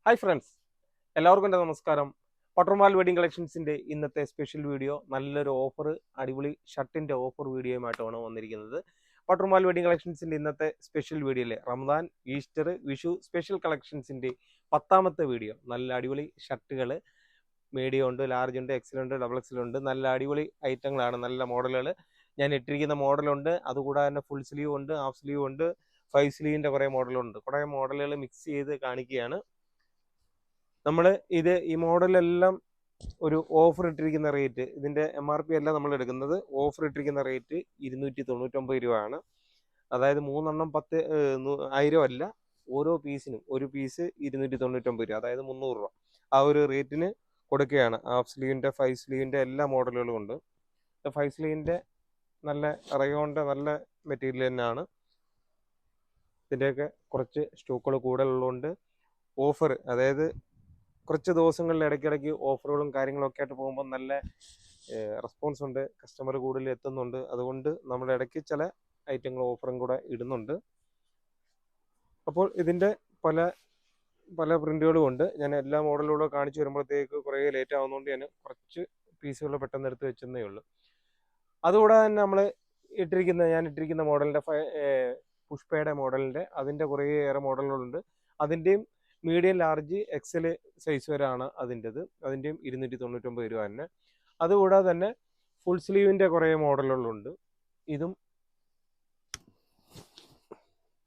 Hi friends, എല്ലാവർക്കും എൻ്റെ നമസ്കാരം. പട്ടർമാൽ വെഡിങ് കളക്ഷൻസിൻ്റെ ഇന്നത്തെ സ്പെഷ്യൽ വീഡിയോ നല്ലൊരു ഓഫർ, അടിപൊളി ഷർട്ടിൻ്റെ ഓഫർ വീഡിയോയുമായിട്ടാണ് വന്നിരിക്കുന്നത്. പട്ടർമാൽ വെഡിങ് കളക്ഷൻസിൻ്റെ ഇന്നത്തെ സ്പെഷ്യൽ വീഡിയോയിൽ റമദാൻ, ഈസ്റ്റർ, വിഷു സ്പെഷ്യൽ കളക്ഷൻസിൻ്റെ 10ാമത്തെ വീഡിയോ. നല്ല അടിപൊളി ഷർട്ടുകൾ മീഡിയം ഉണ്ട്, ലാർജ് ഉണ്ട്, എക്സൽ ഉണ്ട്, ഡബിൾ എക്സൽ ഉണ്ട്. നല്ല അടിപൊളി ഐറ്റങ്ങളാണ്, നല്ല മോഡലുകൾ. ഞാൻ ഇട്ടിരിക്കുന്ന മോഡലുണ്ട്, അതുകൂടാതെ തന്നെ ഫുൾ സ്ലീവ് ഉണ്ട്, ഹാഫ് സ്ലീവ് ഉണ്ട്, 5 സ്ലീവിൻ്റെ കുറേ മോഡലുണ്ട്. കുറേ മോഡലുകൾ മിക്സ് ചെയ്ത് കാണിക്കുകയാണ്. നമ്മൾ ഈ മോഡലെല്ലാം ഒരു ഓഫർ ഇട്ടിരിക്കുന്ന റേറ്റ്, ഇതിൻ്റെ MRP അല്ല നമ്മൾ എടുക്കുന്നത്, ഓഫർ ഇട്ടിരിക്കുന്ന റേറ്റ് 299 രൂപയാണ്. അതായത് 3 1000 അല്ല, ഓരോ പീസിനും ഒരു പീസ് 299 രൂപ, അതായത് 300 രൂപ. ആ ഒരു റേറ്റിന് കൊടുക്കുകയാണ്. ഹാഫ് സ്ലീവിൻ്റെ 5 സ്ലീവിൻ്റെ എല്ലാ മോഡലുകളും ഉണ്ട്. 5 സ്ലീവിൻ്റെ നല്ല റയോണിൻ്റെ നല്ല മെറ്റീരിയൽ തന്നെയാണ്. ഇതിൻ്റെയൊക്കെ കുറച്ച് സ്റ്റോക്കുകൾ കൂടുതലുള്ളതുകൊണ്ട് ഓഫർ, അതായത് കുറച്ച് ദിവസങ്ങളിൽ ഇടയ്ക്കിടയ്ക്ക് ഓഫറുകളും കാര്യങ്ങളൊക്കെ ആയിട്ട് പോകുമ്പോൾ നല്ല റെസ്പോൺസ് ഉണ്ട്, കസ്റ്റമർ കൂടുതൽ എത്തുന്നുണ്ട്. അതുകൊണ്ട് നമ്മൾ ഇടയ്ക്ക് ചില ഐറ്റങ്ങൾ ഓഫറും കൂടെ ഇടുന്നുണ്ട്. അപ്പോൾ ഇതിൻ്റെ പല പല പ്രിൻ്റുകളും ഉണ്ട്. ഞാൻ എല്ലാ മോഡലുകളും കാണിച്ചു വരുമ്പോഴത്തേക്ക് കുറേ ലേറ്റ് ആവുന്നതുകൊണ്ട് ഞാൻ കുറച്ച് പീസുകൾ പെട്ടെന്ന് എടുത്ത് വെച്ചതേ ഉള്ളൂ. അതുകൂടാതെ തന്നെ ഞാൻ ഇട്ടിരിക്കുന്ന മോഡലിൻ്റെ പുഷ്പയുടെ മോഡലിൻ്റെ അതിൻ്റെ കുറേയേറെ മോഡലുകളുണ്ട്. അതിൻ്റെയും മീഡിയം, ലാർജ്, എക്സൽ സൈസ് വരെയാണ് അതിൻ്റെയും 299 രൂപ തന്നെ. അതുകൂടാതെ തന്നെ ഫുൾ സ്ലീവിൻ്റെ കുറേ മോഡലുകളുണ്ട്.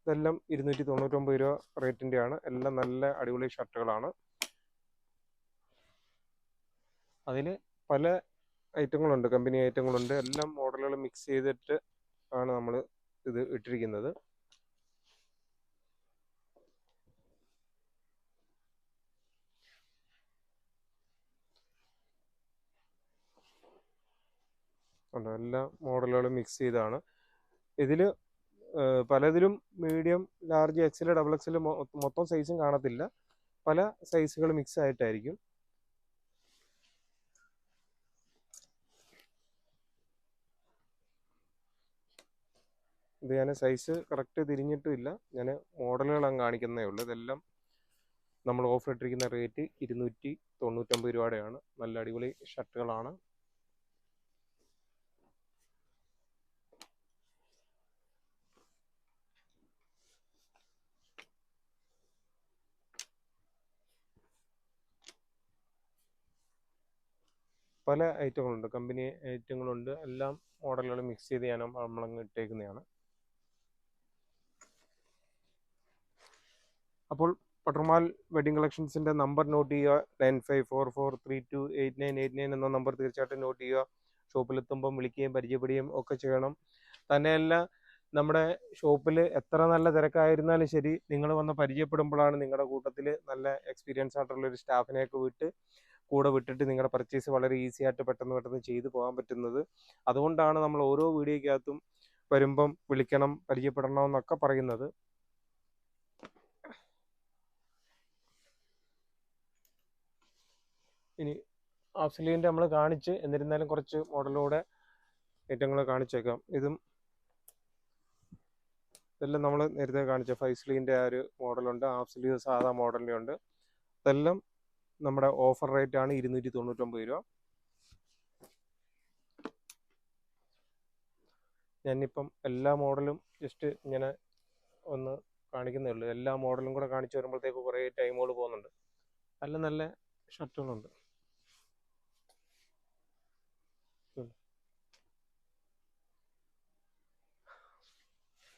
ഇതെല്ലാം 299 രൂപ റേറ്റിൻ്റെയാണ്. എല്ലാം നല്ല അടിപൊളി ഷർട്ടുകളാണ്. അതിൽ പല ഐറ്റങ്ങളുണ്ട്, കമ്പനി ഐറ്റങ്ങളുണ്ട്. എല്ലാം മോഡലുകൾ മിക്സ് ചെയ്തിട്ട് ആണ് നമ്മൾ ഇത് ഇട്ടിരിക്കുന്നത്. എല്ലാ മോഡലുകളും മിക്സ് ചെയ്താണ്. ഇതിൽ പലതിലും medium, large, XL, double XL മൊത്തം സൈസും കാണത്തില്ല. പല സൈസുകൾ മിക്സ് ആയിട്ടായിരിക്കും. ഇത് ഞാൻ സൈസ് കറക്റ്റ് തിരിഞ്ഞിട്ടുമില്ല, ഞാൻ മോഡലുകൾ അങ്ങ് കാണിക്കുന്നേ ഉള്ളൂ. ഇതെല്ലാം നമ്മൾ ഓഫർ ഇട്ടിരിക്കുന്ന റേറ്റ് 299 രൂപയുടെയാണ്. നല്ല അടിപൊളി ഷർട്ടുകളാണ്. പല ഐറ്റങ്ങളുണ്ട്, കമ്പനി ഐറ്റങ്ങളുണ്ട്. എല്ലാം മോഡലുകൾ മിക്സ് ചെയ്ത് നമ്മളങ്ങ് ഇട്ടേക്കുന്നതാണ്. അപ്പോൾ പട്ടർമാൽ വെഡിങ് കളക്ഷൻസിൻ്റെ നമ്പർ നോട്ട് ചെയ്യുക. 9544328989 എന്ന നമ്പർ തീർച്ചയായിട്ടും നോട്ട് ചെയ്യുക. ഷോപ്പിലെത്തുമ്പം വിളിക്കുകയും പരിചയപ്പെടുകയും ഒക്കെ ചെയ്യണം. തന്നെയല്ല, നമ്മുടെ ഷോപ്പിൽ എത്ര നല്ല തിരക്കായിരുന്നാലും ശരി, നിങ്ങൾ വന്ന് പരിചയപ്പെടുമ്പോഴാണ് നിങ്ങളുടെ കൂട്ടത്തിൽ നല്ല എക്സ്പീരിയൻസ് ആയിട്ടുള്ളൊരു സ്റ്റാഫിനെയൊക്കെ കൂടെ വിട്ടിട്ട് നിങ്ങളുടെ പർച്ചേസ് വളരെ ഈസി ആയിട്ട് പെട്ടെന്ന് ചെയ്തു പോകാൻ പറ്റുന്നത്. അതുകൊണ്ടാണ് നമ്മൾ ഓരോ വീഡിയോയ്ക്കകത്തും വരുമ്പം വിളിക്കണം, പരിചയപ്പെടണം എന്നൊക്കെ പറയുന്നത്. ഇനി ഹാഫ് സ്ലീവിൻ്റെ നമ്മൾ കാണിച്ച്, എന്നിരുന്നാലും കുറച്ച് മോഡലൂടെ ഐറ്റങ്ങൾ കാണിച്ചേക്കാം. ഇതെല്ലാം നമ്മൾ നേരത്തെ കാണിച്ച 5 സ്ലീവിൻ്റെ ആ ഒരു മോഡലുണ്ട്, ഹാഫ് സ്ലീവ് സാധാ മോഡലിൻ്റെ ഉണ്ട്. ഇതെല്ലാം നമ്മുടെ ഓഫർ റേറ്റ് ആണ് 299 രൂപ. ഞാനിപ്പം എല്ലാ മോഡലും ജസ്റ്റ് ഇങ്ങനെ ഒന്ന് കാണിക്കുന്നേ ഉള്ളൂ. എല്ലാ മോഡലും കൂടെ കാണിച്ചു വരുമ്പോഴത്തേക്ക് കുറേ ടൈമുകൾ പോകുന്നുണ്ട്. നല്ല ഷർട്ടുകളുണ്ട്.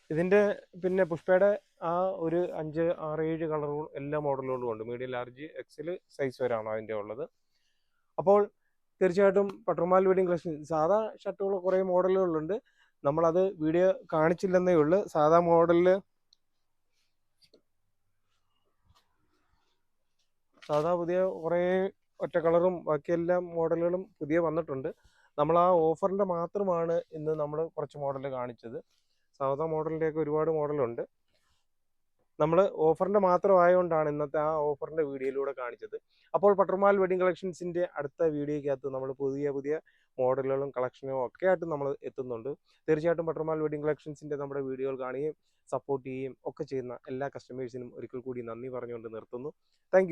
ഇതിൻ്റെ പിന്നെ പുഷ്പയുടെ ആ ഒരു 5, 6, 7 കളറുകൾ എല്ലാ മോഡലുകളും ഉണ്ട്. മീഡിയം, ലാർജ്, എക്സൽ സൈസ് വരെയാണ് അതിൻ്റെ ഉള്ളത്. അപ്പോൾ തീർച്ചയായിട്ടും പട്ടർമാൽ വെഡിങ് കളക്ഷൻ സാധാ ഷർട്ടുകൾ കുറേ മോഡലുകളുണ്ട്. നമ്മളത് വീഡിയോ കാണിച്ചില്ലെന്നേ ഉള്ളൂ. സാധാ പുതിയ കുറേ ഒറ്റ കളറും ബാക്കി എല്ലാ മോഡലുകളും പുതിയ വന്നിട്ടുണ്ട്. നമ്മൾ ആ ഓഫറിൻ്റെ മാത്രമാണ് ഇന്ന് നമ്മൾ കുറച്ച് മോഡൽ കാണിച്ചത്. സാധാ മോഡലിൻ്റെയൊക്കെ ഒരുപാട് മോഡലുണ്ട്. നമ്മൾ ഓഫറിൻ്റെ മാത്രമായതുകൊണ്ടാണ് ഇന്നത്തെ ആ ഓഫറിൻ്റെ വീഡിയോയിലൂടെ കാണിച്ചത്. അപ്പോൾ പട്ടർമാൽ വെഡിങ് കളക്ഷൻസിൻ്റെ അടുത്ത വീഡിയോയ്ക്കകത്ത് നമ്മൾ പുതിയ പുതിയ മോഡലുകളും കളക്ഷനും ഒക്കെ ആയിട്ട് നമ്മൾ എത്തുന്നുണ്ട്. തീർച്ചയായിട്ടും പട്ടർമാൽ വെഡിങ് കളക്ഷൻസിൻ്റെ നമ്മുടെ വീഡിയോകൾ കാണുകയും സപ്പോർട്ട് ചെയ്യുകയും ഒക്കെ ചെയ്യുന്ന എല്ലാ കസ്റ്റമേഴ്സിനും ഒരിക്കൽ കൂടി നന്ദി പറഞ്ഞുകൊണ്ട് നിർത്തുന്നു. താങ്ക്